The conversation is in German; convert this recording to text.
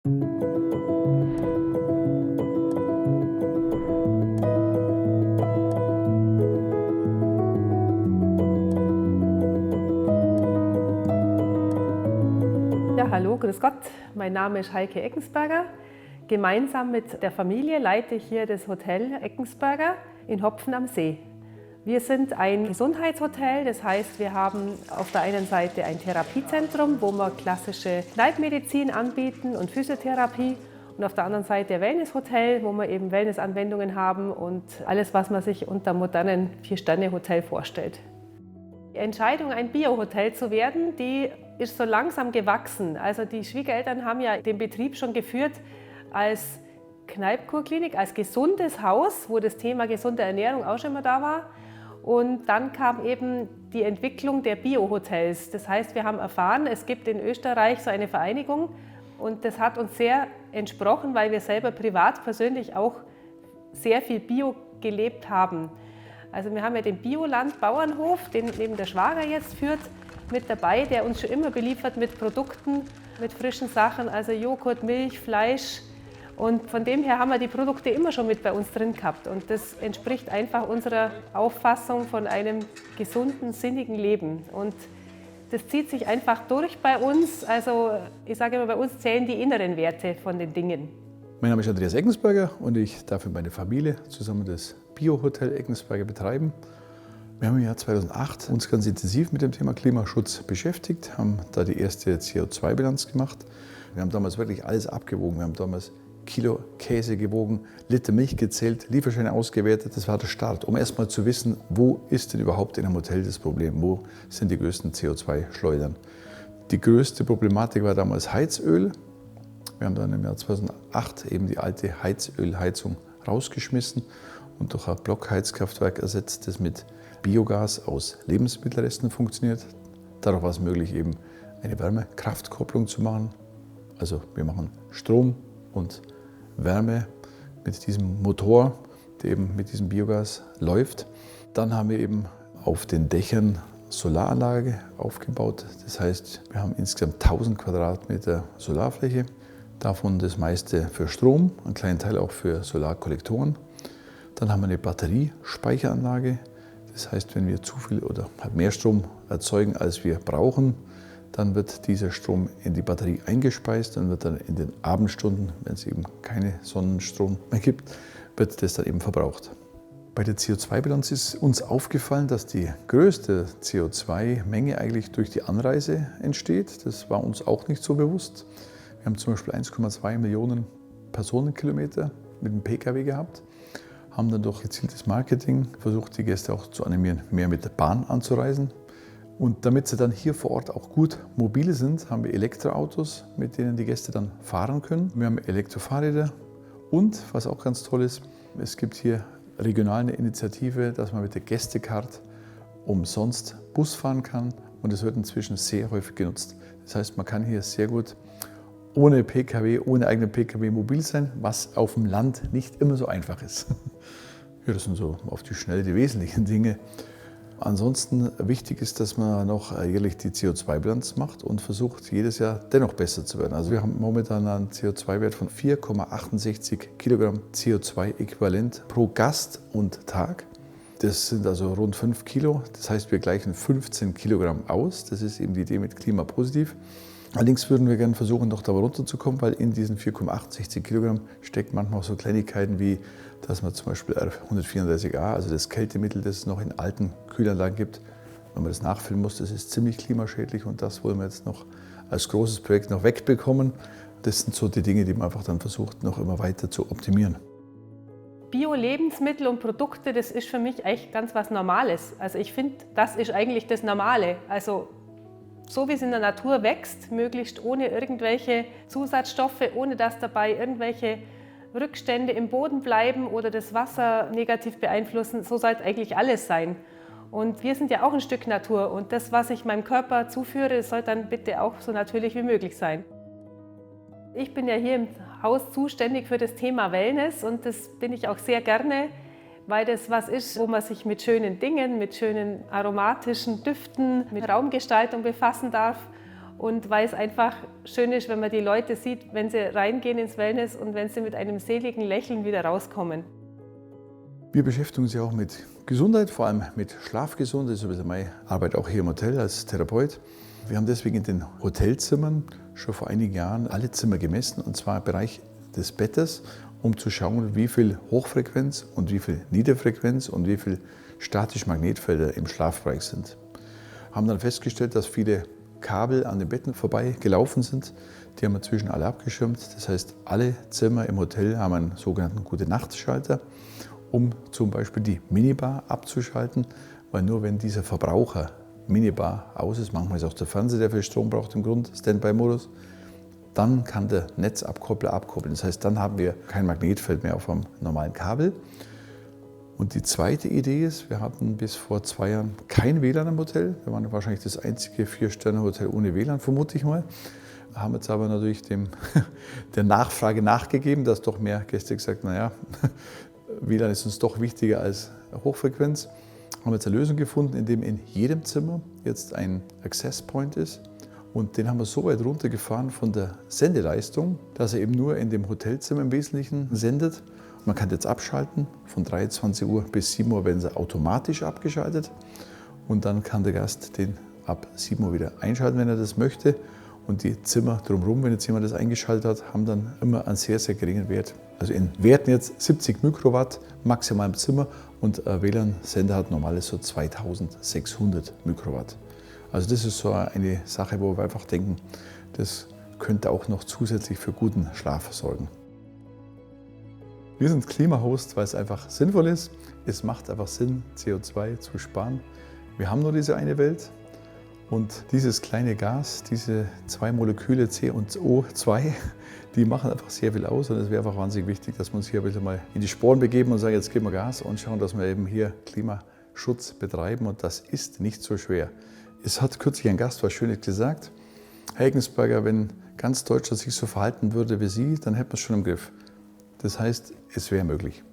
Ja, hallo, grüß Gott. Mein Name ist Heike Eckensberger. Gemeinsam mit der Familie leite ich hier das Hotel Eckensberger in Hopfen am See. Wir sind ein Gesundheitshotel, das heißt, wir haben auf der einen Seite ein Therapiezentrum, wo wir klassische Kneippmedizin anbieten und Physiotherapie. Und auf der anderen Seite ein Wellnesshotel, wo wir eben Wellnessanwendungen haben und alles, was man sich unter einem modernen 4-Sterne-Hotel vorstellt. Die Entscheidung, ein Bio-Hotel zu werden, die ist so langsam gewachsen. Also die Schwiegereltern haben ja den Betrieb schon geführt als Kneipp-Kurklinik, als gesundes Haus, wo das Thema gesunde Ernährung auch schon mal da war. Und dann kam eben die Entwicklung der Bio-Hotels. Das heißt, wir haben erfahren, es gibt in Österreich so eine Vereinigung und das hat uns sehr entsprochen, weil wir selber privat, persönlich auch sehr viel Bio gelebt haben. Also wir haben ja den Bioland-Bauernhof, den eben der Schwager jetzt führt, mit dabei, der uns schon immer beliefert mit Produkten, mit frischen Sachen, also Joghurt, Milch, Fleisch. Und von dem her haben wir die Produkte immer schon mit bei uns drin gehabt. Und das entspricht einfach unserer Auffassung von einem gesunden, sinnigen Leben. Und das zieht sich einfach durch bei uns. Also ich sage immer, bei uns zählen die inneren Werte von den Dingen. Mein Name ist Andreas Eckensberger und ich darf mit meiner Familie zusammen das Bio-Hotel Eckensberger betreiben. Wir haben im Jahr 2008 uns ganz intensiv mit dem Thema Klimaschutz beschäftigt, haben da die erste CO2-Bilanz gemacht. Wir haben damals wirklich alles abgewogen. Wir haben damals Kilo Käse gewogen, Liter Milch gezählt, Lieferscheine ausgewertet. Das war der Start, um erst mal zu wissen, wo ist denn überhaupt in einem Hotel das Problem, wo sind die größten CO2-Schleudern. Die größte Problematik war damals Heizöl. Wir haben dann im Jahr 2008 eben die alte Heizölheizung rausgeschmissen und durch ein Blockheizkraftwerk ersetzt, das mit Biogas aus Lebensmittelresten funktioniert. Dadurch war es möglich, eben eine Wärmekraftkopplung zu machen. Also wir machen Strom und Wärme mit diesem Motor, der eben mit diesem Biogas läuft. Dann haben wir eben auf den Dächern Solaranlage aufgebaut. Das heißt, wir haben insgesamt 1000 Quadratmeter Solarfläche. Davon das meiste für Strom, einen kleinen Teil auch für Solarkollektoren. Dann haben wir eine Batteriespeicheranlage. Das heißt, wenn wir zu viel oder mehr Strom erzeugen, als wir brauchen, dann wird dieser Strom in die Batterie eingespeist und wird dann in den Abendstunden, wenn es eben keinen Sonnenstrom mehr gibt, wird das dann eben verbraucht. Bei der CO2-Bilanz ist uns aufgefallen, dass die größte CO2-Menge eigentlich durch die Anreise entsteht. Das war uns auch nicht so bewusst. Wir haben zum Beispiel 1,2 Millionen Personenkilometer mit dem Pkw gehabt, haben dann durch gezieltes Marketing versucht, die Gäste auch zu animieren, mehr mit der Bahn anzureisen. Und damit sie dann hier vor Ort auch gut mobil sind, haben wir Elektroautos, mit denen die Gäste dann fahren können. Wir haben Elektrofahrräder und, was auch ganz toll ist, es gibt hier regional eine Initiative, dass man mit der Gästecard umsonst Bus fahren kann und es wird inzwischen sehr häufig genutzt. Das heißt, man kann hier sehr gut ohne Pkw, ohne eigenen Pkw mobil sein, was auf dem Land nicht immer so einfach ist. Ja, das sind so auf die Schnelle die wesentlichen Dinge. Ansonsten wichtig ist, dass man noch jährlich die CO2-Bilanz macht und versucht, jedes Jahr dennoch besser zu werden. Also wir haben momentan einen CO2-Wert von 4,68 Kilogramm CO2-Äquivalent pro Gast und Tag. Das sind also rund 5 Kilo. Das heißt, wir gleichen 15 Kilogramm aus. Das ist eben die Idee mit Klimapositiv. Allerdings würden wir gerne versuchen, noch da runterzukommen, weil in diesen 4,68 Kilogramm steckt manchmal auch so Kleinigkeiten wie, dass man zum Beispiel R134a, also das Kältemittel, das es noch in alten Kühlanlagen gibt, wenn man das nachfüllen muss, das ist ziemlich klimaschädlich und das wollen wir jetzt noch als großes Projekt noch wegbekommen. Das sind so die Dinge, die man einfach dann versucht, noch immer weiter zu optimieren. Bio-Lebensmittel und Produkte, das ist für mich echt ganz was Normales. Also ich finde, das ist eigentlich das Normale. Also so wie es in der Natur wächst, möglichst ohne irgendwelche Zusatzstoffe, ohne dass dabei irgendwelche Rückstände im Boden bleiben oder das Wasser negativ beeinflussen, so soll es eigentlich alles sein. Und wir sind ja auch ein Stück Natur und das, was ich meinem Körper zuführe, soll dann bitte auch so natürlich wie möglich sein. Ich bin ja hier im Haus zuständig für das Thema Wellness und das bin ich auch sehr gerne, weil das was ist, wo man sich mit schönen Dingen, mit schönen aromatischen Düften, mit Raumgestaltung befassen darf. Und weil es einfach schön ist, wenn man die Leute sieht, wenn sie reingehen ins Wellness und wenn sie mit einem seligen Lächeln wieder rauskommen. Wir beschäftigen uns ja auch mit Gesundheit, vor allem mit Schlafgesundheit. Das ist ein bisschen meine Arbeit auch hier im Hotel als Therapeut. Wir haben deswegen in den Hotelzimmern schon vor einigen Jahren alle Zimmer gemessen, und zwar im Bereich des Bettes, um zu schauen, wie viel Hochfrequenz und wie viel Niederfrequenz und wie viel statische Magnetfelder im Schlafbereich sind. Haben dann festgestellt, dass viele Kabel an den Betten vorbei gelaufen sind. Die haben wir inzwischen alle abgeschirmt. Das heißt, alle Zimmer im Hotel haben einen sogenannten Gute-Nacht-Schalter, um zum Beispiel die Minibar abzuschalten, weil nur wenn dieser Verbraucher Minibar aus ist, manchmal ist auch der Fernseher, der viel Strom braucht im Grund, Standby-Modus, dann kann der Netzabkoppler abkoppeln. Das heißt, dann haben wir kein Magnetfeld mehr auf einem normalen Kabel. Und die zweite Idee ist, wir hatten bis vor 2 Jahren kein WLAN im Hotel. Wir waren wahrscheinlich das einzige 4-Sterne-Hotel ohne WLAN, vermute ich mal. Haben jetzt aber natürlich der Nachfrage nachgegeben, dass doch mehr Gäste gesagt haben, naja, WLAN ist uns doch wichtiger als Hochfrequenz. Haben jetzt eine Lösung gefunden, in dem in jedem Zimmer jetzt ein Access Point ist. Und den haben wir so weit runtergefahren von der Sendeleistung, dass er eben nur in dem Hotelzimmer im Wesentlichen sendet. Man kann jetzt abschalten, von 23 Uhr bis 7 Uhr werden sie automatisch abgeschaltet. Und dann kann der Gast den ab 7 Uhr wieder einschalten, wenn er das möchte. Und die Zimmer drumherum, wenn jetzt jemand das eingeschaltet hat, haben dann immer einen sehr, sehr geringen Wert. Also in Werten jetzt 70 Mikrowatt maximal im Zimmer, und ein WLAN-Sender hat normales so 2600 Mikrowatt. Also das ist so eine Sache, wo wir einfach denken, das könnte auch noch zusätzlich für guten Schlaf sorgen. Wir sind Klimahost, weil es einfach sinnvoll ist. Es macht einfach Sinn, CO2 zu sparen. Wir haben nur diese eine Welt. Und dieses kleine Gas, diese 2 Moleküle C und O2, die machen einfach sehr viel aus. Und es wäre einfach wahnsinnig wichtig, dass wir uns hier ein bisschen mal in die Sporen begeben und sagen, jetzt geben wir Gas und schauen, dass wir eben hier Klimaschutz betreiben. Und das ist nicht so schwer. Es hat kürzlich ein Gast was Schönes gesagt. Herr Eggensperger, wenn ganz Deutschland sich so verhalten würde wie Sie, dann hätten wir es schon im Griff. Das heißt, es wäre möglich.